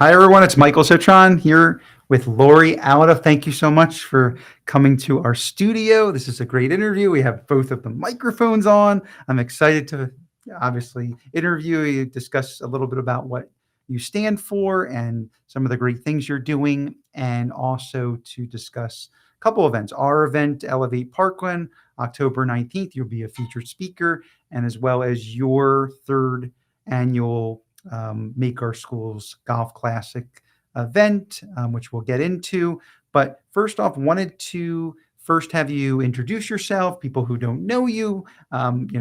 Hi, everyone. It's Michael Citron here with Lori Alhadeff. Thank you so much for coming to our studio. This is a great interview. We have both of the microphones on. I'm excited to obviously interview you, discuss a little bit about what you stand for and some of the great things you're doing, and also to discuss a couple events. Our event, Elevate Parkland, October 19th, you'll be a featured speaker, and as well as your third annual Make Our Schools Golf Classic event, which we'll get into. But first off, wanted to first have you introduce yourself. People who don't know you,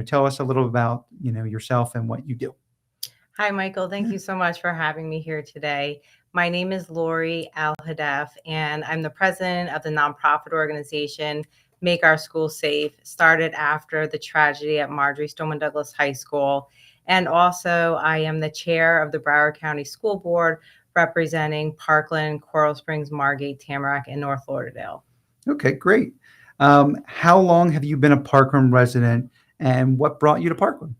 tell us a little about yourself and what you do. Hi, Michael. Thank you so much for having me here today. My name is Lori Alhadeff, and I'm the president of the nonprofit organization Make Our Schools Safe, started after the tragedy at Marjory Stoneman Douglas High School. And also, I am the chair of the Broward County School Board, representing Parkland, Coral Springs, Margate, Tamarack, and North Lauderdale. Okay, great. How long have you been a Parkland resident, and what brought you to Parkland?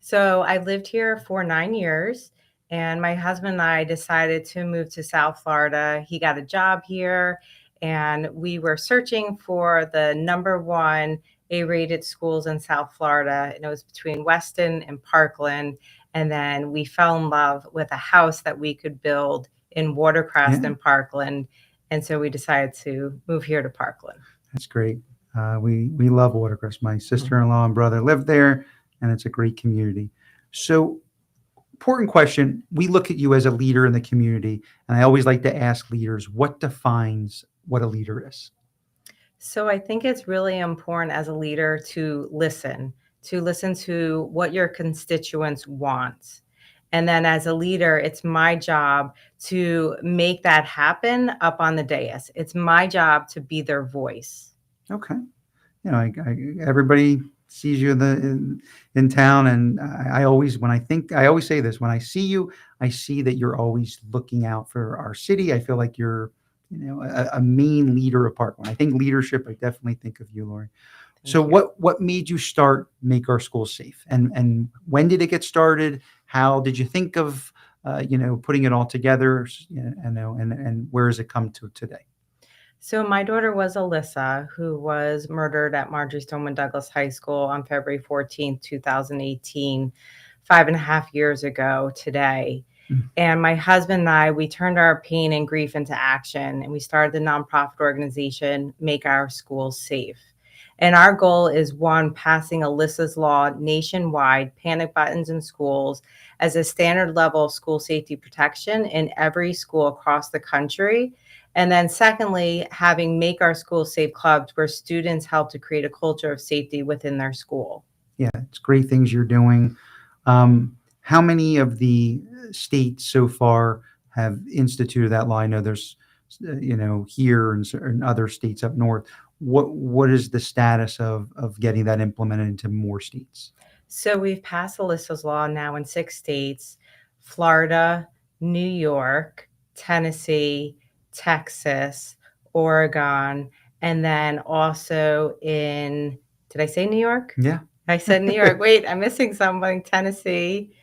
So I lived here for 9 years, and my husband and I decided to move to South Florida. He got a job here, and we were searching for the number one A-rated schools in South Florida, and it was between Weston and Parkland. And then we fell in love with a house that we could build in Watercrest and Parkland, and so we decided to move here to Parkland. That's great. We love Watercrest. My sister-in-law and brother live there, and it's a great community. So, important question. We look at you as a leader in the community, and I always like to ask leaders, what defines what a leader is? So I think it's really important as a leader to listen to what your constituents want. And then as a leader, it's my job to make that happen up on the dais. It's my job to be their voice. Okay. Everybody sees you in town, and I always say this, when I see you, I see that you're always looking out for our city. I feel like you're a main leader of Parkland. I think leadership, I definitely think of you, Lori. So what made you start Make Our Schools Safe, and when did it get started? How did you think of putting it all together? And where has it come to today? So my daughter was Alyssa, who was murdered at Marjory Stoneman Douglas High School on February 14th, 2018, 5.5 years ago today. And my husband and I, we turned our pain and grief into action, and we started the nonprofit organization, Make Our Schools Safe. And our goal is, one, passing Alyssa's Law nationwide, panic buttons in schools, as a standard level of school safety protection in every school across the country. And then secondly, having Make Our Schools Safe clubs where students help to create a culture of safety within their school. Yeah, it's great things you're doing. How many of the states so far have instituted that law? I know there's, here and other states up north. What is the status of getting that implemented into more states? So we've passed Alyssa's Law now in 6 states: Florida, New York, Tennessee, Texas, Oregon, and then also did I say New York? Yeah. I said New York. Wait, I'm missing something. Tennessee.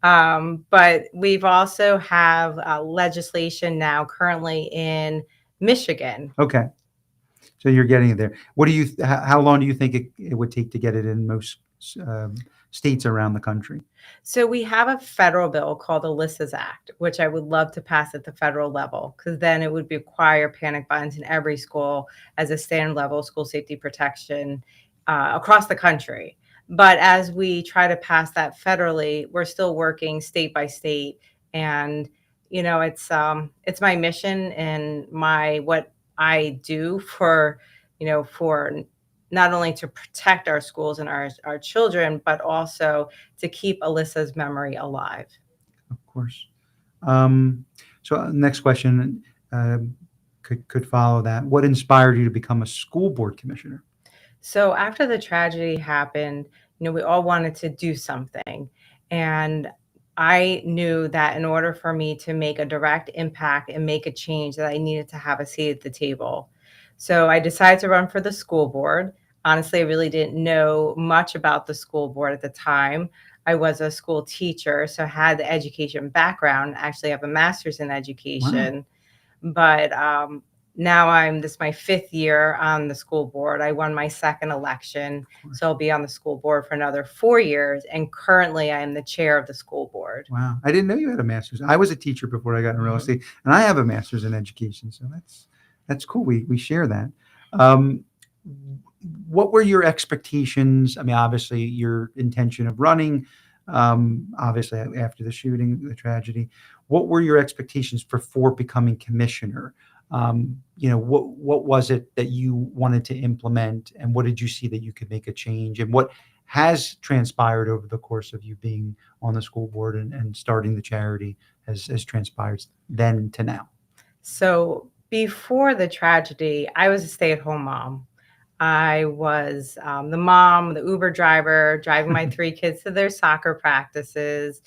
But we've also have legislation now currently in Michigan. Okay. So you're getting it there. How long do you think it would take to get it in most states around the country? So we have a federal bill called Alyssa's Act, which I would love to pass at the federal level, because then it would require panic buttons in every school as a standard level of school safety protection across the country. But as we try to pass that federally, we're still working state by state. And, it's my mission and what I do for not only to protect our schools and our children, but also to keep Alyssa's memory alive. Of course. So next question could follow that. What inspired you to become a school board commissioner? So after the tragedy happened, we all wanted to do something. And I knew that in order for me to make a direct impact and make a change, that I needed to have a seat at the table. So I decided to run for the school board. Honestly, I really didn't know much about the school board at the time. I was a school teacher, so had the education background. Actually, have a master's in Wow. education, but now this is my 5th year on the school board. I won my 2nd election, Of course. so I'll be on the school board for another 4 years. And currently, I am the chair of the school board. Wow. I didn't know you had a master's. I was a teacher before I got in real Mhm. estate, and I have a master's in education. So that's cool. We share that. Um, what were your expectations? I mean, obviously, your intention of running, obviously, after the shooting, the tragedy. What were your expectations before becoming commissioner? What was it that you wanted to implement, and what did you see that you could make a change, and what has transpired over the course of you being on the school board and starting the charity has transpired then to now? So before the tragedy, I was a stay-at-home mom. I was the mom, the Uber driver, driving my 3 kids to their soccer practices.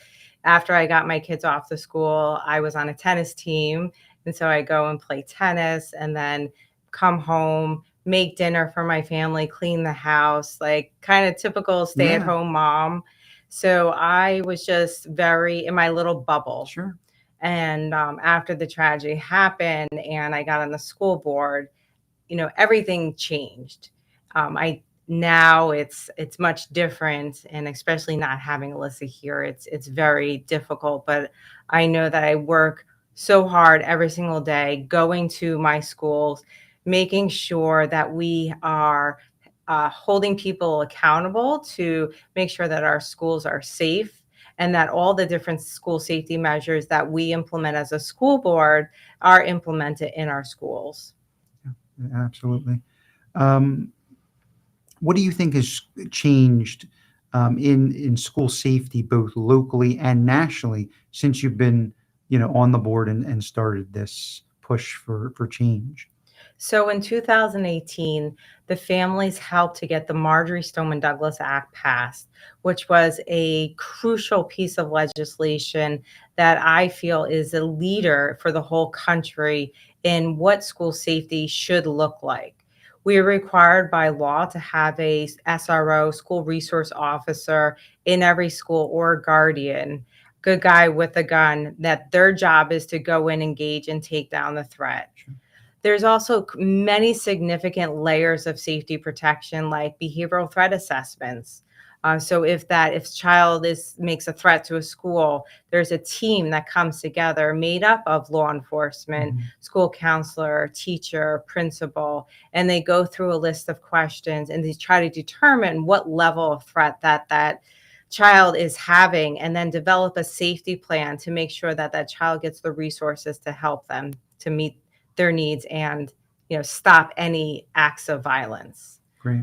After I got my kids off the school, I was on a tennis team. And so I go and play tennis and then come home, make dinner for my family, clean the house, like kind of typical stay at Yeah, home mom. So I was just very in my little bubble. sure. And after the tragedy happened and I got on the school board, everything changed. I Now it's much different, and especially not having Alyssa here, it's very difficult. But I know that I work so hard every single day, going to my schools, making sure that we are holding people accountable to make sure that our schools are safe and that all the different school safety measures that we implement as a school board are implemented in our schools. Yeah, absolutely. Um, what do you think has changed in school safety, both locally and nationally, since you've been, on the board and started this push for change? So in 2018, the families helped to get the Marjorie Stoneman Douglas Act passed, which was a crucial piece of legislation that I feel is a leader for the whole country in what school safety should look like. We are required by law to have a SRO, school resource officer, in every school, or guardian, good guy with a gun, that their job is to go in, engage, and take down the threat. Sure. There's also many significant layers of safety protection, like behavioral threat assessments. So if child makes a threat to a school, there's a team that comes together made up of law enforcement, Mhm. school counselor, teacher, principal, and they go through a list of questions and they try to determine what level of threat that child is having, and then develop a safety plan to make sure that that child gets the resources to help them to meet their needs and stop any acts of violence. Great.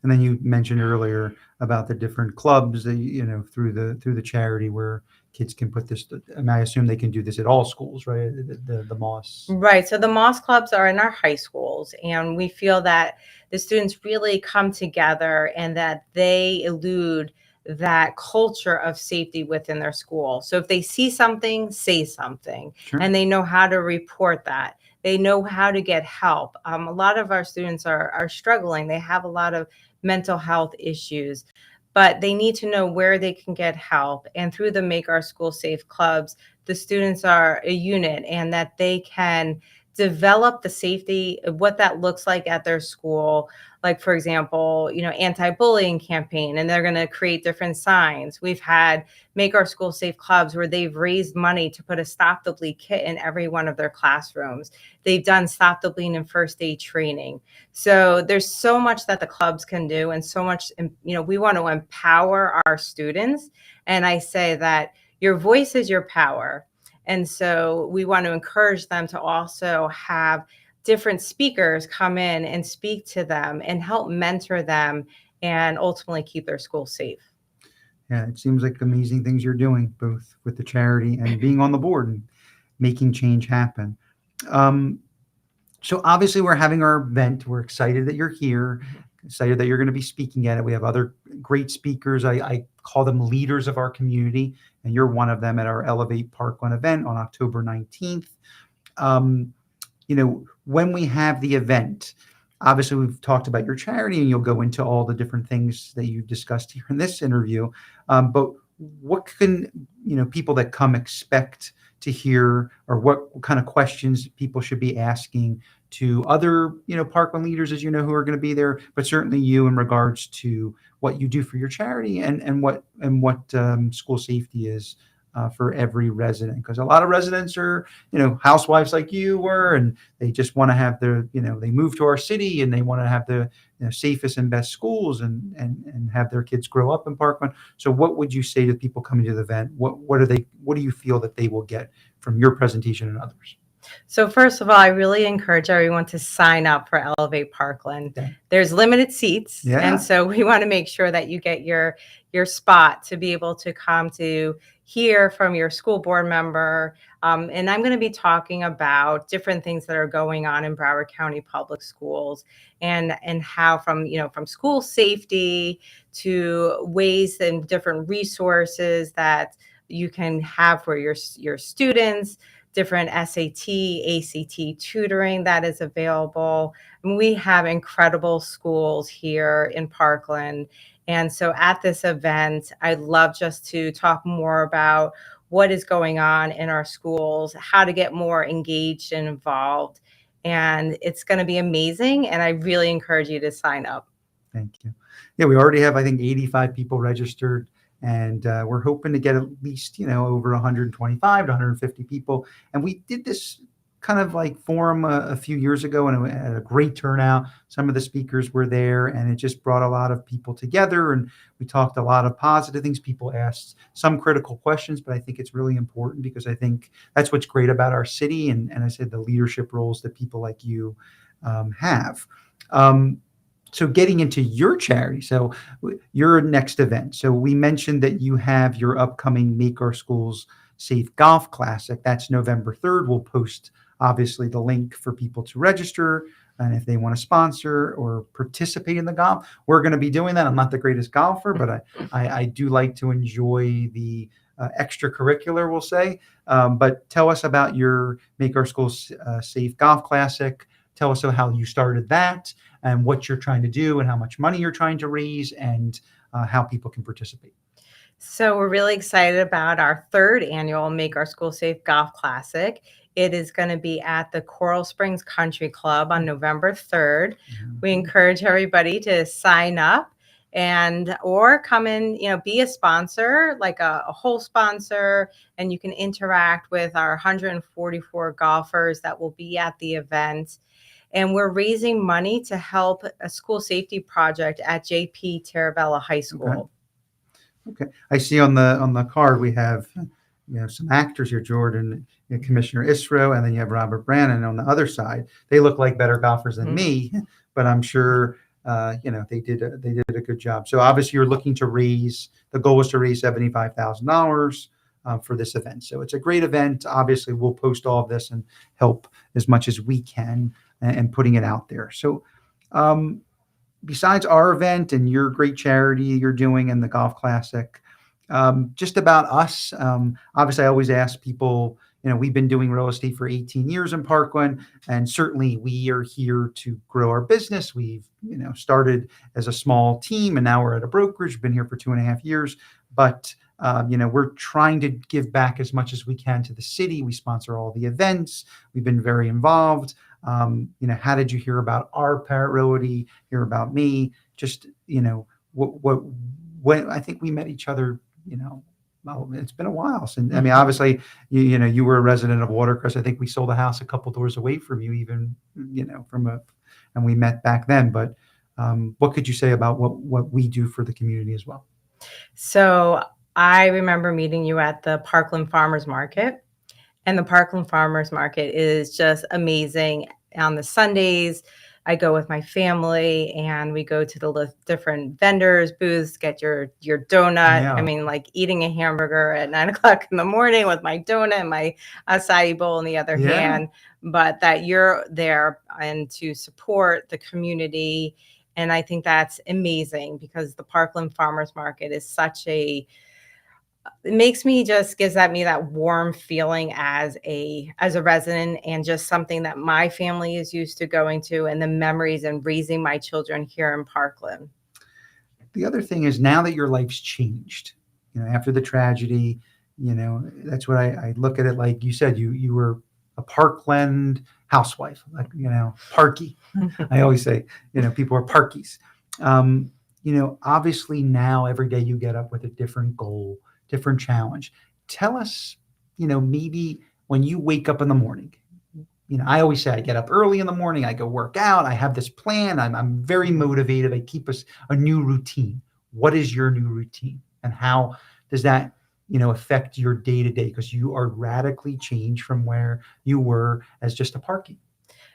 And then you mentioned earlier about the different clubs that through the charity where kids can put this. And I assume they can do this at all schools, right? The Moss. Right. So the Moss clubs are in our high schools, and we feel that the students really come together and that they elude that culture of safety within their school. So if they see something, say something, Sure. and they know how to report that. They know how to get help. A lot of our students are struggling. They have a lot of mental health issues, but they need to know where they can get help. And through the Make Our School Safe clubs, the students are a unit and that they can develop the safety of what that looks like at their school. Like, for example, anti-bullying campaign, and they're going to create different signs. We've had Make Our School Safe clubs where they've raised money to put a Stop the Bleed kit in every one of their classrooms. They've done Stop the Bleed and first aid training. So there's so much that the clubs can do, and so much, we want to empower our students. And I say that your voice is your power. And so we want to encourage them to also have different speakers come in and speak to them and help mentor them and ultimately keep their school safe. Yeah, it seems like amazing things you're doing, both with the charity and being on the board and making change happen. Um, so obviously, we're having our event. We're excited that you're here. Excited that you're going to be speaking at it. We have other great speakers. I call them leaders of our community, and you're one of them at our Elevate Parkland event on October 19th. When we have the event, obviously we've talked about your charity, and you'll go into all the different things that you discussed here in this interview. But what can people that come expect to hear, or what kind of questions people should be asking to other Parkland leaders, as who are going to be there, but certainly you in regards to what you do for your charity, and what school safety is for every resident, because a lot of residents are housewives like you were, and they just want to have their they move to our city and they want to have the safest and best schools, and have their kids grow up in Parkland. So what would you say to people coming to the event? What do you feel that they will get from your presentation and others? So first of all, I really encourage everyone to sign up for Elevate Parkland. Okay. There's limited seats, Yeah. and so we want to make sure that you get your spot to be able to come to hear from your school board member. And I'm going to be talking about different things that are going on in Broward County Public Schools, and how from school safety to ways and different resources that you can have for your students, different SAT, ACT tutoring that is available. And we have incredible schools here in Parkland. And so at this event, I'd love just to talk more about what is going on in our schools, how to get more engaged and involved. And it's going to be amazing. And I really encourage you to sign up. Thank you. Yeah, we already have, I think, 85 people registered, and we're hoping to get at least, over 125 to 150 people. And we did this kind of like forum a few years ago, and it had a great turnout. Some of the speakers were there, and it just brought a lot of people together, and we talked a lot of positive things. People asked some critical questions, but I think it's really important, because I think that's what's great about our city, and I said the leadership roles that people like you have. So getting into your charity, so your next event. So we mentioned that you have your upcoming Make Our Schools Safe Golf Classic. That's November 3rd. We'll post, obviously, the link for people to register, and if they want to sponsor or participate in the golf. We're going to be doing that. I'm not the greatest golfer, but I do like to enjoy the extracurricular, we'll say. But tell us about your Make Our Schools Safe Golf Classic. Tell us how you started that, and what you're trying to do, and how much money you're trying to raise, and how people can participate. So we're really excited about our third annual Make Our School Safe Golf Classic. It is going to be at the Coral Springs Country Club on November 3rd. We encourage everybody to sign up or come in, be a sponsor, like a whole sponsor, and you can interact with our 144 golfers that will be at the event. And we're raising money to help a school safety project at JP Taravella High School. Okay. I see on the card we have some actors here, Jordan, Commissioner Isro, and then you have Robert Brannon on the other side. They look like better golfers than me, but I'm sure they did a good job. So obviously you're looking to raise. The goal was to raise $75,000 for this event. So it's a great event. Obviously, we'll post all of this and help as much as we can, and putting it out there. So besides our event and your great charity you're doing and the Golf Classic, just about us, obviously I always ask people, we've been doing real estate for 18 years in Parkland, and certainly we are here to grow our business. We've, started as a small team, and now we're at a brokerage. We've been here for 2.5 years, but we're trying to give back as much as we can to the city. We sponsor all the events. We've been very involved. How did you hear about our Parrot Realty, hear about me? Just, when I think we met each other, well, it's been a while since. I mean, obviously, you were a resident of Watercrest. I think we sold a house a couple doors away from you, even, and we met back then. But what could you say about what we do for the community as well? So I remember meeting you at the Parkland Farmers Market. And the Parkland Farmers Market is just amazing. On the Sundays, I go with my family, and we go to the different vendors' booths, get your donut. Yeah. I mean, like eating a hamburger at 9 o'clock in the morning with my donut and my acai bowl in the other hand. But that you're there and to support the community. And I think that's amazing, because the Parkland Farmers Market is such a It makes me just gives that me that warm feeling as a resident, and just something that my family is used to going to, and the memories and raising my children here in Parkland. The other thing is now that your life's changed, after the tragedy, that's what I look at it like. You said you were a Parkland housewife, like, Parky. I always say, people are Parkies. Obviously now every day you get up with a different goal, different challenge. Tell us, maybe when you wake up in the morning, I always say I get up early in the morning, I go work out, I have this plan, I'm very motivated, I keep a new routine. What is your new routine? And how does that, affect your day to day? Because you are radically changed from where you were as just a parking.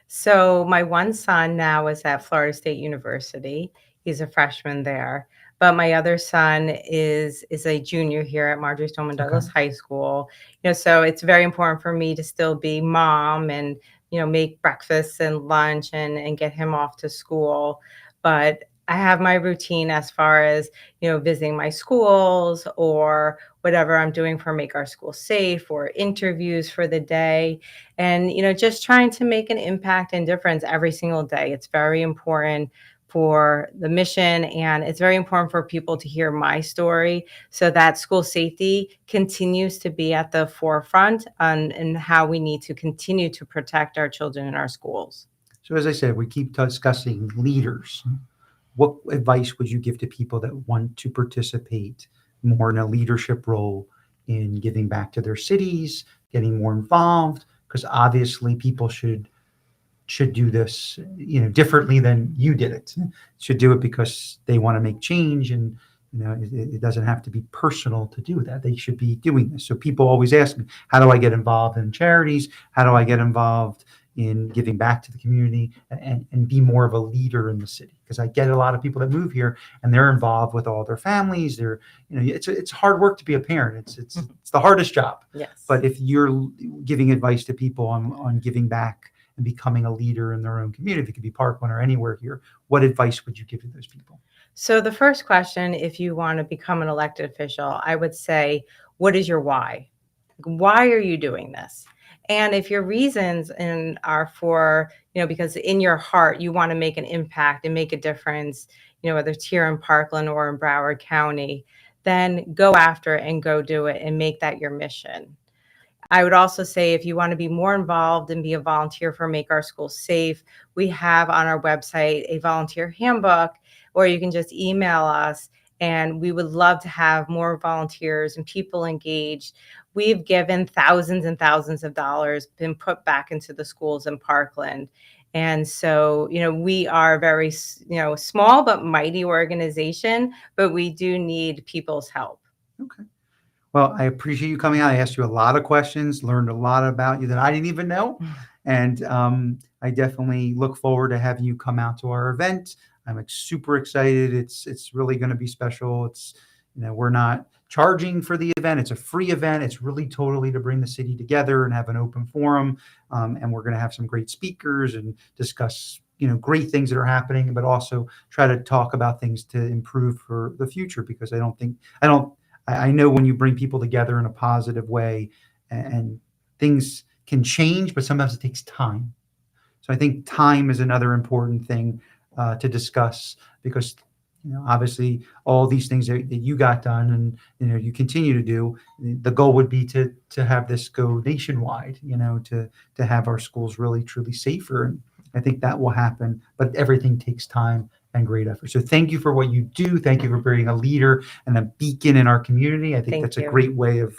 So my one son now is at Florida State University. He's a freshman there. But my other son is a junior here at Marjorie Stoneman Okay. Douglas High School. So it's very important for me to still be mom and, make breakfast and lunch and get him off to school. But I have my routine as far as, visiting my schools or whatever I'm doing for Make Our School Safe or interviews for the day. And, just trying to make an impact and difference every single day. It's very important for the mission, and it's very important for people to hear my story so that school safety continues to be at the forefront and how we need to continue to protect our children in our schools. So as I said, we keep discussing leaders. What advice would you give to people that want to participate more in a leadership role in giving back to their cities, getting more involved? Because obviously people should do this, differently than you did it. Should do it because they want to make change, and it doesn't have to be personal to do that. They should be doing this. So people always ask me, how do I get involved in charities? How do I get involved in giving back to the community and be more of a leader in the city? Because I get a lot of people that move here and they're involved with all their families. They're, it's hard work to be a parent. It's the hardest job. Yes. But if you're giving advice to people on giving back and becoming a leader in their own community, it could be Parkland or anywhere here, what advice would you give to those people? So the first question, if you want to become an elected official, I would say, what is your why? Why are you doing this? And if your reasons are for, because in your heart, you want to make an impact and make a difference, whether it's here in Parkland or in Broward County, then go after it and go do it and make that your mission. I would also say if you want to be more involved and be a volunteer for Make Our Schools Safe, we have on our website a volunteer handbook, or you can just email us, and we would love to have more volunteers and people engaged. We've given thousands and thousands of dollars, been put back into the schools in Parkland. And so, we are a very, small but mighty organization, but we do need people's help. Okay. Well, I appreciate you coming out. I asked you a lot of questions, learned a lot about you that I didn't even know. And I definitely look forward to having you come out to our event. I'm super excited. It's really going to be special. We're not charging for the event. It's a free event. It's really totally to bring the city together and have an open forum. And we're going to have some great speakers and discuss, great things that are happening, but also try to talk about things to improve for the future, because I know when you bring people together in a positive way, and things can change, but sometimes it takes time. So I think time is another important thing to discuss, because obviously all these things that you got done and you continue to do, the goal would be to have this go nationwide, to have our schools really truly safer. And I think that will happen, but everything takes time and great effort. So thank you for what you do. Thank you for being a leader and a beacon in our community. I think Thank that's you. a great way of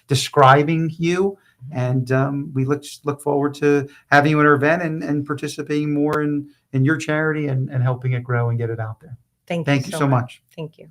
describing you. And we look forward to having you at our event and participating more in your charity and helping it grow and get it out there. Thank Thank you you so much. Thank you.